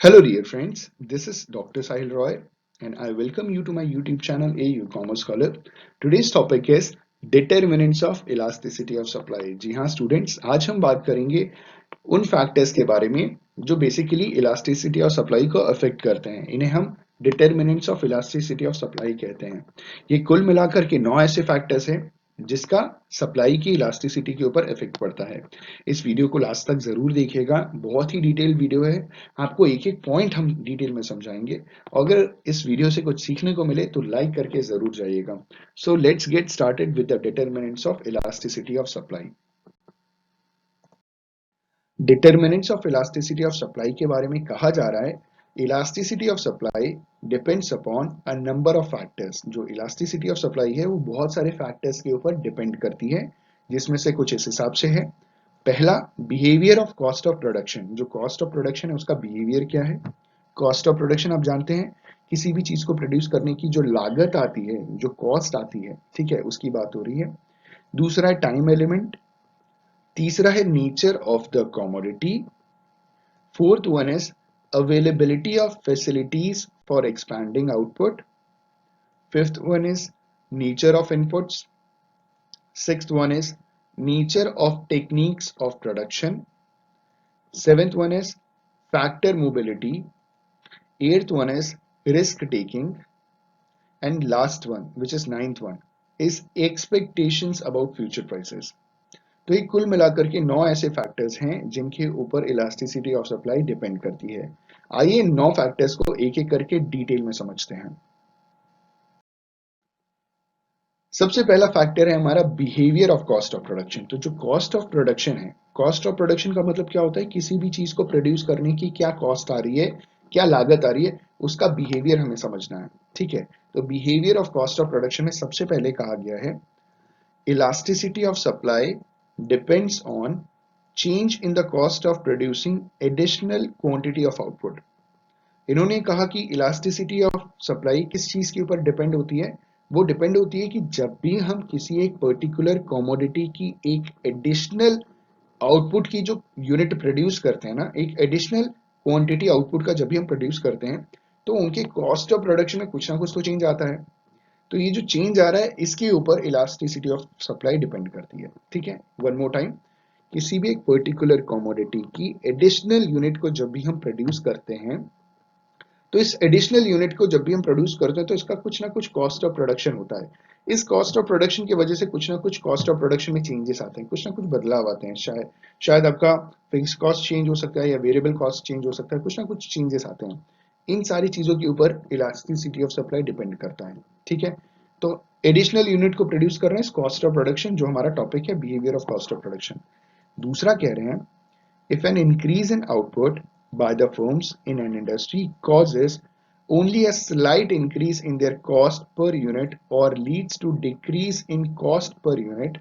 Hello, dear friends. This is Dr. Sahil Roy, and I welcome you to my YouTube channel AU Commerce Scholar. Today's topic is determinants of elasticity of supply. जी हाँ students, आज हम बात करेंगे उन factors के बारे में जो बेसिकली इलास्टिसिटी ऑफ सप्लाई को अफेक्ट करते हैं। इन्हें हम determinants of elasticity of supply कहते हैं। ये कुल मिलाकर के 9 ऐसे फैक्टर्स हैं जिसका सप्लाई की इलास्टिसिटी के ऊपर इफेक्ट पड़ता है। इस वीडियो को लास्ट तक जरूर देखिएगा, बहुत ही डिटेल वीडियो है। आपको एक एक पॉइंट हम डिटेल में समझाएंगे। अगर इस वीडियो से कुछ सीखने को मिले तो लाइक करके जरूर जाइएगा। So let's get started with the determinants of elasticity of supply. Determinants of elasticity of supply के बारे में कहा जा रहा है, elasticity of supply depends upon a number of factors. जो इलास्टिसिटी ऑफ सप्लाई है वो बहुत सारे फैक्टर्स के ऊपर डिपेंड करती है, जिसमें से कुछ इस हिसाब से है। पहला, behaviour of cost of production. जो कॉस्ट ऑफ प्रोडक्शन है उसका बिहेवियर क्या है। कॉस्ट ऑफ प्रोडक्शन आप जानते हैं, किसी भी चीज को प्रोड्यूस करने की जो लागत आती है, जो कॉस्ट आती है, ठीक है, उसकी बात हो रही है। दूसरा है टाइम एलिमेंट। तीसरा है nature of the commodity. Fourth one is availability of facilities for expanding output. Fifth one is nature of inputs. Sixth one is nature of techniques of production. Seventh one is factor mobility. Eighth one is risk taking. And last one, which is ninth one, is expectations about future prices. तो ये कुल मिलाकर के 9 ऐसे factors हैं जिनके ऊपर elasticity of supply depend करती है। आइए इन 9 फैक्टर्स को एक एक करके डिटेल में समझते हैं। सबसे पहला फैक्टर है हमारा behaviour of cost of production. तो जो कॉस्ट ऑफ प्रोडक्शन है, कॉस्ट ऑफ प्रोडक्शन का मतलब क्या होता है, किसी भी चीज को प्रोड्यूस करने की क्या कॉस्ट आ रही है, क्या लागत आ रही है, उसका बिहेवियर हमें समझना है। ठीक है, तो behaviour of cost of production में सबसे पहले कहा गया है, elasticity of supply depends on change in the cost of producing additional quantity of output. इन्होंने कहा कि इलास्टिसिटी ऑफ सप्लाई किस चीज के ऊपर डिपेंड होती है। वो डिपेंड होती है कि जब भी हम किसी एक पर्टिकुलर कमोडिटी की एक एडिशनल आउटपुट की जो यूनिट प्रोड्यूस करते हैं ना, एक एडिशनल क्वांटिटी आउटपुट का जब भी हम प्रोड्यूस करते हैं, तो उनके कॉस्ट ऑफ प्रोडक्शन में कुछ ना कुछ तो चेंज आता है। तो ये जो चेंज आ रहा है इसके ऊपर इलास्टिसिटी ऑफ सप्लाई डिपेंड करती है। ठीक है, वन मोर टाइम, किसी भी एक पर्टिकुलर कमोडिटी की एडिशनल यूनिट को जब भी हम प्रोड्यूस करते हैं, तो इस एडिशनल यूनिट को जब भी हम प्रोड्यूस करते हैं तो इसका कुछ ना कुछ कॉस्ट ऑफ प्रोडक्शन होता है। इस कॉस्ट ऑफ प्रोडक्शन की वजह से कुछ ना कुछ कॉस्ट ऑफ प्रोडक्शन में चेंजेस आते हैं, कुछ ना कुछ बदलाव आते हैं। शायद शायद आपका फिक्स कॉस्ट चेंज हो सकता है या वेरिएबल कॉस्ट चेंज हो सकता है, कुछ ना कुछ चेंजेस आते हैं। इन सारी चीजों के ऊपर इलास्टिसिटी ऑफ सप्लाई डिपेंड करता है। ठीक है, तो एडिशनल यूनिट को प्रोड्यूस कर रहे हैं, कॉस्ट ऑफ प्रोडक्शन, जो हमारा टॉपिक है behaviour of cost of production. दूसरा कह रहे हैं, if an increase in output by the firms in an industry causes only a slight increase in their cost per unit or leads to decrease in cost per unit,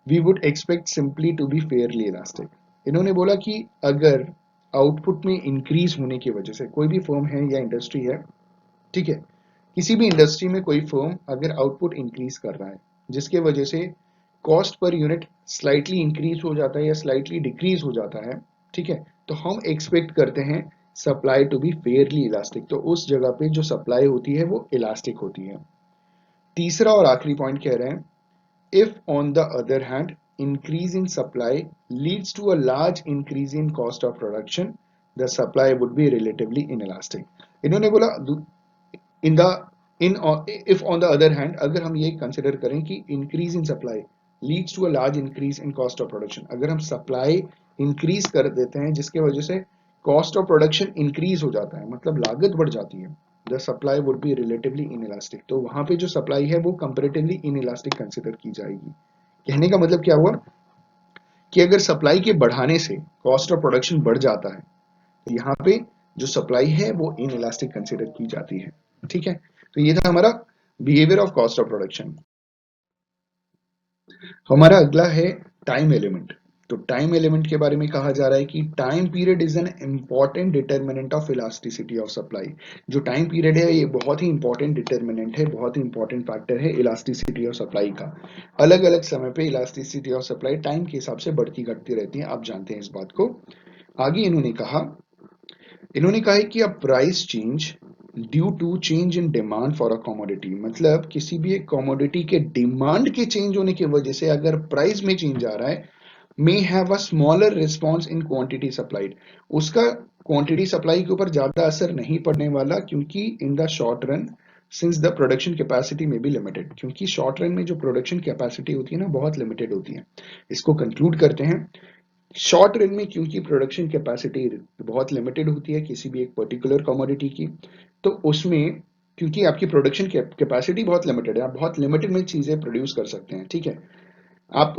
we would expect simply to be fairly elastic. इन्होंने बोला कि अगर output में increase होने की वजह से, कोई भी फर्म है या इंडस्ट्री है, ठीक है, किसी भी इंडस्ट्री में कोई फर्म अगर आउटपुट इंक्रीज कर रहा है जिसके वजह से cost per unit slightly increase हो जाता है या स्लाइटली डिक्रीज हो जाता है, ठीक है, तो हम एक्सपेक्ट करते हैं supply to be fairly elastic. तो उस जगह पे जो सप्लाई होती है वो इलास्टिक होती है। तीसरा और आखिरी पॉइंट कह रहे हैं, if on the other hand increase in supply leads to a large increase in cost of production, the supply would be relatively inelastic. इन्होंने बोला in the in if on the other hand, अगर हम ये consider करें कि increase in supply leads to a large increase in cost of production, अगर हम supply increase कर देते हैं जिसके वजह से कॉस्ट ऑफ प्रोडक्शन इंक्रीज हो जाता है, मतलब लागत बढ़ जाती है, the supply would B relatively inelastic. तो वहां पे जो सप्लाई है वो कंपेरेटिवली इनइलास्टिक कंसिडर की जाएगी। कहने का मतलब क्या हुआ कि अगर सप्लाई के बढ़ाने से कॉस्ट ऑफ प्रोडक्शन बढ़ जाता है, तो यहाँ पे जो सप्लाई है वो इनइलास्टिक कंसिडर की जाती है। ठीक है, तो ये था हमारा behaviour of cost of production. हमारा अगला है टाइम एलिमेंट। तो टाइम एलिमेंट के बारे में कहा जा रहा है कि time period is an important determinant of elasticity of supply. जो टाइम पीरियड है ये बहुत ही इंपॉर्टेंट डिटर्मिनेंट है, बहुत ही इंपॉर्टेंट फैक्टर है इलास्टिसिटी ऑफ सप्लाई का। अलग अलग समय पे इलास्टिसिटी ऑफ सप्लाई टाइम के हिसाब से बढ़ती घटती रहती है, आप जानते हैं इस बात को। आगे इन्होंने कहा, इन्होंने कहा है कि a price change due to change in demand for a commodity, मतलब किसी भी एक कमोडिटी के डिमांड के चेंज होने की वजह से अगर प्राइस में चेंज आ रहा है, may have a smaller response in quantity supplied, उसका क्वांटिटी सप्लाई के ऊपर ज्यादा असर नहीं पड़ने वाला, क्योंकि in the short run since the production capacity में बी लिमिटेड, क्योंकि शॉर्ट रन में जो प्रोडक्शन कैपेसिटी होती है ना बहुत लिमिटेड होती है। इसको कंक्लूड करते हैं, शॉर्ट रन में क्योंकि प्रोडक्शन कैपेसिटी बहुत लिमिटेड होती है किसी भी एक पर्टिकुलर कमोडिटी की, तो उसमें क्योंकि आपकी प्रोडक्शन कैपेसिटी बहुत लिमिटेड है, आप बहुत लिमिटेड में चीजें प्रोड्यूस कर सकते हैं, ठीक है। आप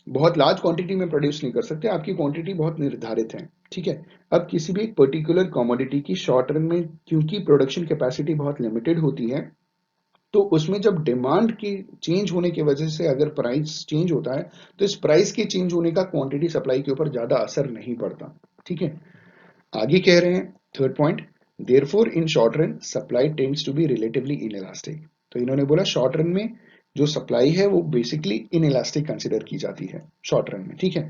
बहुत लार्ज क्वांटिटी में प्रोड्यूस नहीं कर सकते, आपकी क्वांटिटी बहुत निर्धारित है, ठीक है। अब किसी भी एक पर्टिकुलर कमोडिटी की शॉर्ट रन में क्योंकि प्रोडक्शन कैपेसिटी बहुत लिमिटेड होती है, तो उसमें जब डिमांड की चेंज होने की वजह से अगर प्राइस चेंज होता है, तो इस प्राइस के चेंज होने का क्वांटिटी सप्लाई के ऊपर ज्यादा असर नहीं पड़ता, ठीक है। आगे कह रहे हैं third point, therefore in short run supply tends to be relatively inelastic, तो इन्होंने बोला शॉर्ट रन में जो सप्लाई है वो बेसिकली इनइलास्टिक कंसिडर की जाती है शॉर्ट रन में, ठीक है।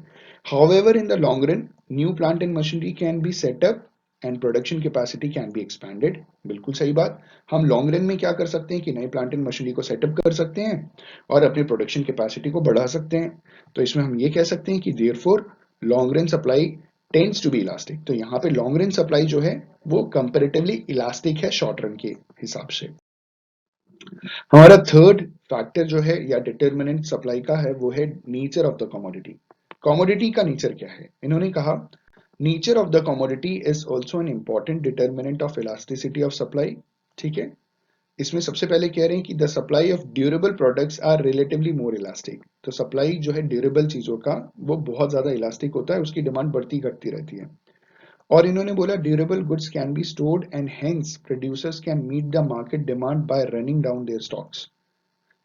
However in the long run new plant and machinery can be set up and production capacity can be expanded, बिल्कुल सही बात। हम लॉन्ग रन में क्या कर सकते हैं कि नए प्लांट एंड मशीनरी को सेटअप कर सकते हैं और अपनी प्रोडक्शन कैपेसिटी को बढ़ा सकते हैं। तो इसमें हम ये कह सकते हैं कि therefore long run supply tends to be elastic, तो यहाँ पे लॉन्ग रन सप्लाई जो है वो कंपेरेटिवली इलास्टिक है शॉर्ट रन के हिसाब से। हमारा थर्ड फैक्टर जो है या डिटर्मिनेंट सप्लाई का है वो है nature of the commodity. Commodity का नेचर क्या है, इन्होंने कहा nature of the commodity is also an important determinant of elasticity of supply, ठीक है। इसमें सबसे पहले कह रहे हैं कि the supply of durable products are relatively more elastic, तो सप्लाई जो है ड्यूरेबल चीजों का वो बहुत ज्यादा इलास्टिक होता है, उसकी डिमांड बढ़ती घटती रहती है। और इन्होंने बोला durable goods can be stored and hence producers can meet the market demand by running down their stocks.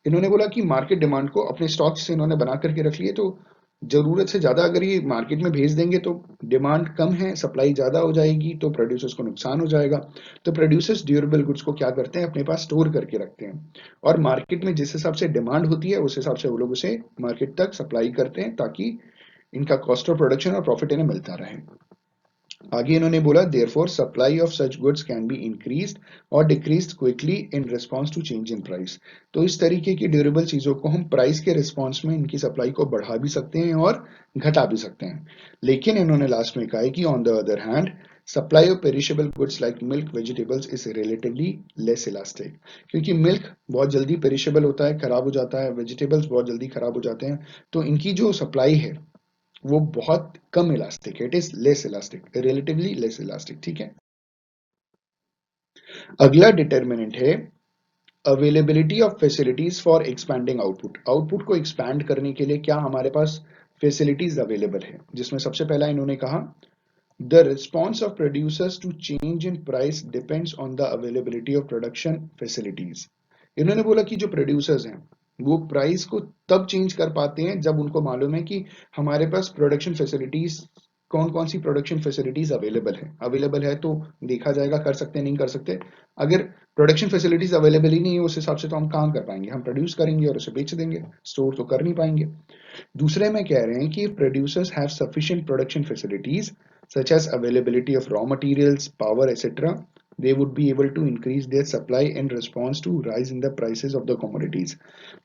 इन्होंने बोला कि मार्केट डिमांड को अपने स्टॉक्स से इन्होंने बना करके रख लिए, तो जरूरत से ज्यादा अगर ये मार्केट में भेज देंगे तो डिमांड कम है, सप्लाई ज्यादा हो जाएगी, तो प्रोड्यूसर्स को नुकसान हो जाएगा। तो प्रोड्यूसर्स ड्यूरेबल गुड्स को क्या करते हैं, अपने पास स्टोर करके रखते हैं और मार्केट में जिस हिसाब से डिमांड होती है उस हिसाब से वो लोग उसे मार्केट तक सप्लाई करते हैं, ताकि इनका कॉस्ट ऑफ प्रोडक्शन और प्रॉफिट इन्हें मिलता रहे। आगे इन्होंने बोला therefore supply of such goods can be increased और decreased quickly in response to change in price, तो इस तरीके की ड्यूरेबल चीजों को हम प्राइस के रिस्पांस में इनकी सप्लाई को बढ़ा भी सकते हैं और घटा भी सकते हैं। लेकिन इन्होंने लास्ट में कहा है कि on the other hand supply of perishable goods like milk vegetables is relatively less elastic, क्योंकि मिल्क बहुत जल्दी पेरिशेबल होता है, खराब हो जाता है, वेजिटेबल्स बहुत जल्दी खराब हो जाते हैं, तो इनकी जो सप्लाई है वो बहुत कम इलास्टिक है, it is less elastic, relatively less elastic, ठीक है। अगला डिटर्मिनेंट है availability of facilities for expanding output, output को एक्सपैंड करने के लिए क्या हमारे पास फैसिलिटीज अवेलेबल है, जिसमें सबसे पहला इन्होंने कहा the response of producers to change in price depends on the availability of production facilities. इन्होंने बोला कि जो प्रोड्यूसर्स हैं वो प्राइस को तब चेंज कर पाते हैं जब उनको मालूम है कि हमारे पास प्रोडक्शन फैसिलिटीज कौन कौन सी प्रोडक्शन फैसिलिटीज अवेलेबल है तो देखा जाएगा कर सकते हैं नहीं कर सकते। अगर प्रोडक्शन फैसिलिटीज अवेलेबल ही नहीं है उस हिसाब से तो हम काम कर पाएंगे, हम प्रोड्यूस करेंगे और उसे बेच देंगे, स्टोर तो कर नहीं पाएंगे। दूसरे में कह रहे हैं कि producers have sufficient production facilities such as availability of raw materials, power, etc., they would be able to increase their supply in response to rise in the prices of the commodities।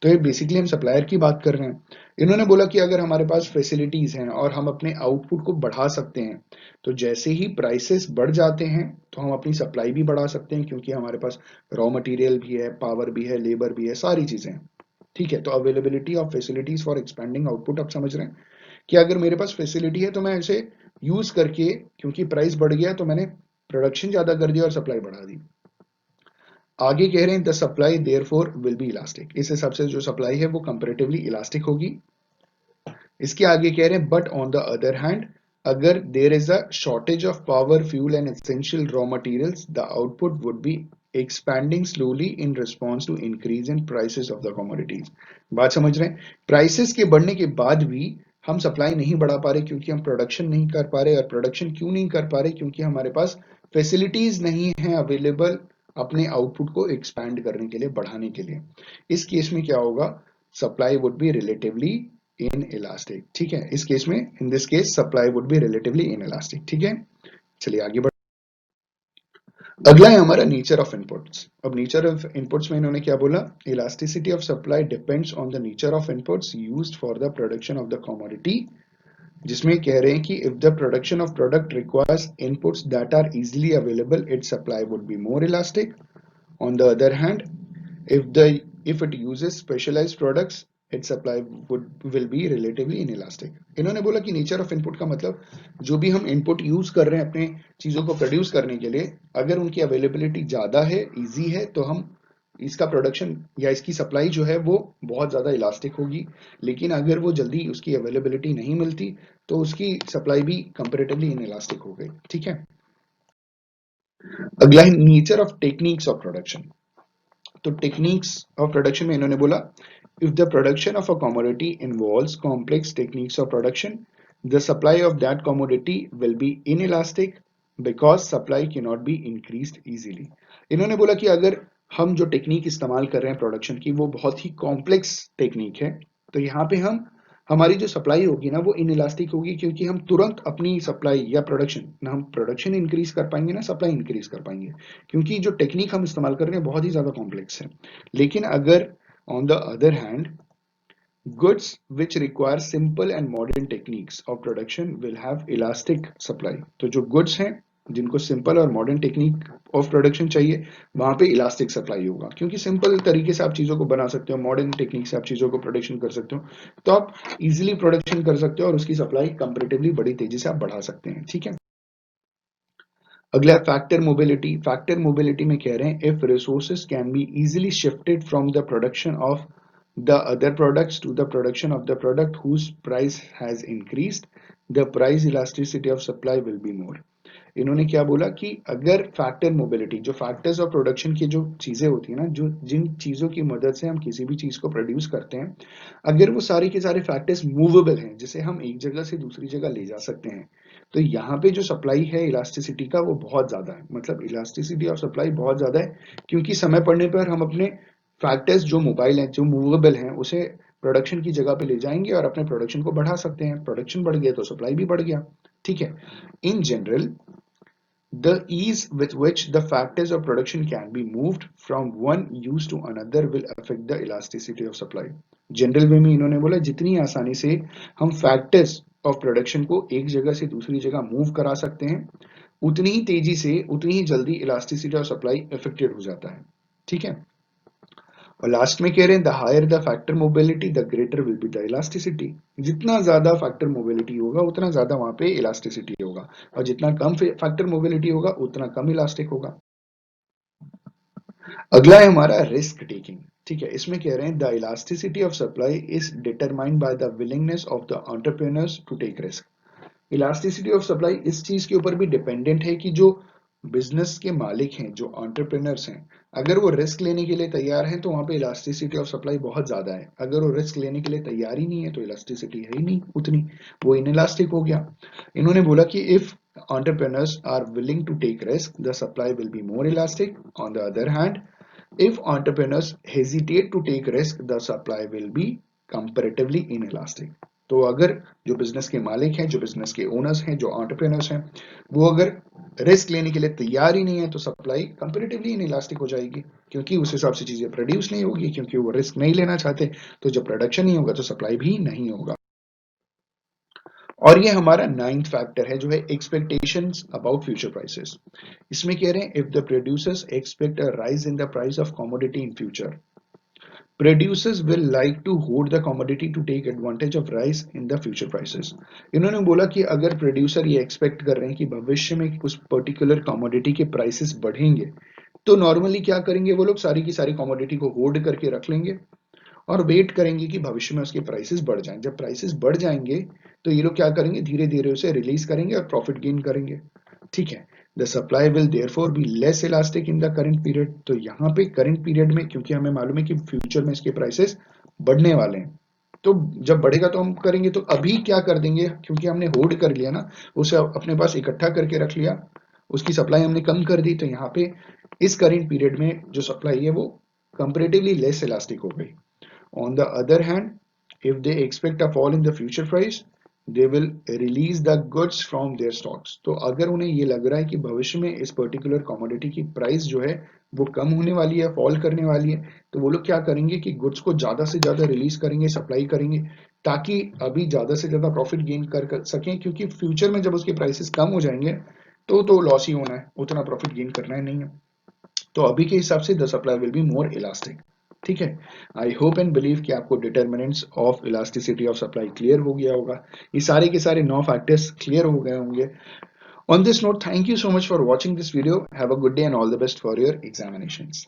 तो ये basically हम supplier की बात कर रहे हैं। इन्होंने बोला कि अगर हमारे पास फैसिलिटीज हैं और हम अपने आउटपुट को बढ़ा सकते हैं, तो जैसे ही प्राइसेस बढ़ जाते हैं तो हम अपनी सप्लाई भी बढ़ा सकते हैं, क्योंकि हमारे पास रॉ मटेरियल भी है, पावर भी है, लेबर भी है, सारी चीजें हैं, ठीक है। तो availability of facilities for expanding output आप समझ रहे हैं कि अगर मेरे पास फैसिलिटी है तो मैं इसे यूज करके, क्योंकि प्राइस बढ़ गया तो मैंने प्रोडक्शन ज्यादा कर दिया और सप्लाई बढ़ा दी। आगे कह रहे हैं the supply therefore will be elastic, इस हिसाब से जो सप्लाई है वो कंपैरेटिवली इलास्टिक होगी। इसके आगे कह रहे हैं but on the other hand अगर there is a shortage of power fuel and essential raw materials the output would be expanding slowly in response to increase in prices of the commodities. बात समझ रहे हैं, prices के बढ़ने के बाद भी हम सप्लाई नहीं बढ़ा पा रहे क्योंकि हम प्रोडक्शन नहीं कर पा रहे, और प्रोडक्शन क्यों नहीं कर पा रहे, क्योंकि हमारे पास फैसिलिटीज नहीं है अवेलेबल अपने आउटपुट को एक्सपैंड करने के लिए, बढ़ाने के लिए। इस केस में क्या होगा, supply would B relatively in elastic, ठीक है। इस केस में in this case supply would B relatively in elastic, ठीक है। चलिए आगे बढ़ अगला है हमारा नेचर ऑफ इनपुट्स। अब नेचर ऑफ इनपुट्स में इन्होंने क्या बोला, elasticity of supply depends on the nature of inputs used for the production of the commodity, जिसमें कह रहे हैं कि if the production of product requires inputs that are easily available, its supply would be more elastic. On the other hand, if it uses specialized products, its supply will be relatively inelastic। इन्होंने बोला कि nature of input का मतलब जो भी हम input use कर रहे हैं अपने चीजों को प्रोड्यूस करने के लिए, अगर उनकी अवेलेबिलिटी ज्यादा है, इजी है, तो हम इसका प्रोडक्शन या इसकी सप्लाई जो है वो बहुत ज्यादा इलास्टिक होगी। लेकिन अगर वो जल्दी उसकी अवेलेबिलिटी नहीं मिलती तो उसकी सप्लाई भी कंपेरेटिवली इनइलास्टिक हो गई। ठीक है। अगला है nature of techniques of production. तो टेक्निक्स ऑफ प्रोडक्शन में इन्होंने बोला, if the production of a commodity involves complex techniques of production, the supply of that commodity will be inelastic because supply can not be increased easily. इन्होंने बोला कि अगर हम जो टेक्निक इस्तेमाल कर रहे हैं प्रोडक्शन की वो बहुत ही कॉम्प्लेक्स टेक्निक है, तो यहाँ पे हमारी जो सप्लाई होगी ना वो इनइलास्टिक होगी, क्योंकि हम तुरंत अपनी सप्लाई या प्रोडक्शन ना हम प्रोडक्शन इंक्रीज कर पाएंगे ना सप्लाई इंक्रीज कर पाएंगे, क्योंकि जो टेक्निक हम इस्तेमाल कर रहे हैं बहुत ही ज्यादा कॉम्प्लेक्स है। लेकिन अगर on the other hand, goods which require simple and modern techniques of production will have elastic supply। तो जो goods हैं जिनको सिंपल और मॉडर्न टेक्निक ऑफ प्रोडक्शन चाहिए वहां पे इलास्टिक सप्लाई होगा, क्योंकि सिंपल तरीके से आप चीजों को बना सकते हो, मॉडर्न टेक्निक से आप चीजों को प्रोडक्शन कर सकते हो, तो आप इजीली प्रोडक्शन कर सकते हो और उसकी सप्लाई कंपैरेटिवली बड़ी तेजी से आप बढ़ा सकते हैं। ठीक है। अगला फैक्टर मोबिलिटी। फैक्टर मोबिलिटी में कह रहे हैं, if resources can be easily shifted from the production of the other products to the production of the product whose price has increased, the price elasticity of supply will be more। इन्होंने क्या बोला कि अगर factor mobility, जो factors of production की जो चीजें होती है ना, जो जिन चीजों की मदद से हम किसी भी चीज को प्रोड्यूस करते हैं, अगर वो सारे के सारे फैक्टर्स मूवेबल हैं, जिसे हम एक जगह से दूसरी जगह ले जा सकते हैं, तो यहाँ पे जो सप्लाई है इलास्टिसिटी का वो बहुत ज्यादा है। मतलब इलास्टिसिटी ऑफ सप्लाई बहुत ज्यादा है, क्योंकि समय पड़ने पर हम अपने फैक्टर्स जो मोबाइल हैं, जो मूवेबल हैं, उसे प्रोडक्शन की जगह पे ले जाएंगे और अपने प्रोडक्शन को बढ़ा सकते हैं। प्रोडक्शन बढ़ गया तो सप्लाई भी बढ़ गया। ठीक है। In general, the ease with which the factors of production can be moved from one use to another will affect the elasticity of supply। General वे में इन्होंने बोला जितनी आसानी से हम फैक्टर्स ऑफ प्रोडक्शन को एक जगह से दूसरी जगह मूव करा सकते हैं, उतनी ही तेजी से, उतनी ही जल्दी इलास्टिसिटी ऑफ सप्लाई अफेक्टेड हो जाता है। ठीक है। और लास्ट में कह रहे हैं, the higher the factor mobility the greater will be the elasticity. जितना ज्यादा फैक्टर मोबिलिटी होगा उतना ज्यादा वहां पे इलास्टिसिटी होगा, और जितना कम फैक्टर मोबिलिटी होगा उतना कम इलास्टिक होगा। अगला है हमारा रिस्क टेकिंग। ठीक है। इसमें कह रहे हैं, the elasticity of supply is determined by the willingness of the entrepreneurs to take risk. Elasticity of supply इस चीज के ऊपर भी डिपेंडेंट है कि जो बिजनेस के मालिक हैं, जो एंटरप्रेन्योर्स हैं, अगर वो रिस्क लेने के लिए तैयार हैं तो वहां पे इलास्टिसिटी ऑफ सप्लाई बहुत ज्यादा है। अगर वो रिस्क लेने के लिए तैयार ही नहीं है तो इलास्टिसिटी है ही नहीं उतनी, वो इनइलास्टिक हो गया। इन्होंने बोला कि if entrepreneurs are willing to take risk, the supply will be more elastic। On the other hand, if entrepreneurs hesitate to take risk, the supply will be comparatively inelastic। तो अगर जो बिजनेस के मालिक हैं, जो बिजनेस के owners हैं, जो एंटरप्रेन्योर्स हैं, वो अगर रिस्क लेने के लिए तैयार ही नहीं है तो सप्लाई कंपैरेटिवली इनइलास्टिक हो जाएगी, क्योंकि उस हिसाब से चीजें प्रोड्यूस नहीं होगी, क्योंकि वो रिस्क नहीं लेना चाहते। तो जब प्रोडक्शन नहीं होगा तो सप्लाई भी नहीं होगा। और ये हमारा नाइन्थ फैक्टर है जो है एक्सपेक्टेशंस अबाउट फ्यूचर प्राइसेस। इसमें कह रहे हैं, if the producers expect a rise in the price of commodity in future, producers will like to hold the commodity to take advantage of rise in the future prices। इन्होंने बोला कि अगर producer ये expect कर रहे हैं कि भविष्य में उस पर्टिकुलर कमोडिटी के प्राइसेस बढ़ेंगे, तो नॉर्मली क्या करेंगे, वो लोग सारी की सारी कमोडिटी को होल्ड करके रख लेंगे और वेट करेंगे कि भविष्य में उसके प्राइसेस बढ़ जाएं। जब प्राइसेस बढ़ जाएंगे तो ये लोग क्या करेंगे, धीरे धीरे उसे रिलीज करेंगे और प्रॉफिट गेन करेंगे। ठीक है। The supply will therefore be less elastic in the current period. तो यहाँ पे करंट पीरियड में, क्योंकि हमें मालूम है कि फ्यूचर में इसके प्राइसेस बढ़ने वाले हैं, तो जब बढ़ेगा तो हम करेंगे, तो अभी क्या कर देंगे, क्योंकि हमने होल्ड कर लिया ना, उसे अपने पास इकट्ठा करके रख लिया, उसकी सप्लाई हमने कम कर दी, तो यहाँ पे इस करंट पीरियड में जो सप्लाई है वो कंपेरेटिवली लेस इलास्टिक हो गई। On the other hand, if they expect a fall in the future price, they will release the goods from their stocks. तो अगर उन्हें ये लग रहा है कि भविष्य में इस पर्टिकुलर कमोडिटी की प्राइस जो है वो कम होने वाली है, फॉल करने वाली है, तो वो लोग क्या करेंगे कि गुड्स को ज्यादा से ज्यादा रिलीज करेंगे, सप्लाई करेंगे, ताकि अभी ज्यादा से ज्यादा प्रॉफिट गेन कर सकें, क्योंकि फ्यूचर में जब उसके प्राइसेस कम हो जाएंगे तो लॉस ही होना है, उतना प्रॉफिट गेन करना है नहीं है। तो अभी के हिसाब से the supply will be more elastic. ठीक है, आई होप एंड बिलीव कि आपको determinants of elasticity of supply clear हो गया होगा, ये सारे के सारे 9 फैक्टर्स क्लियर हो गए होंगे। On this note, thank you so much for watching this video, have a good day and all the best for your examinations.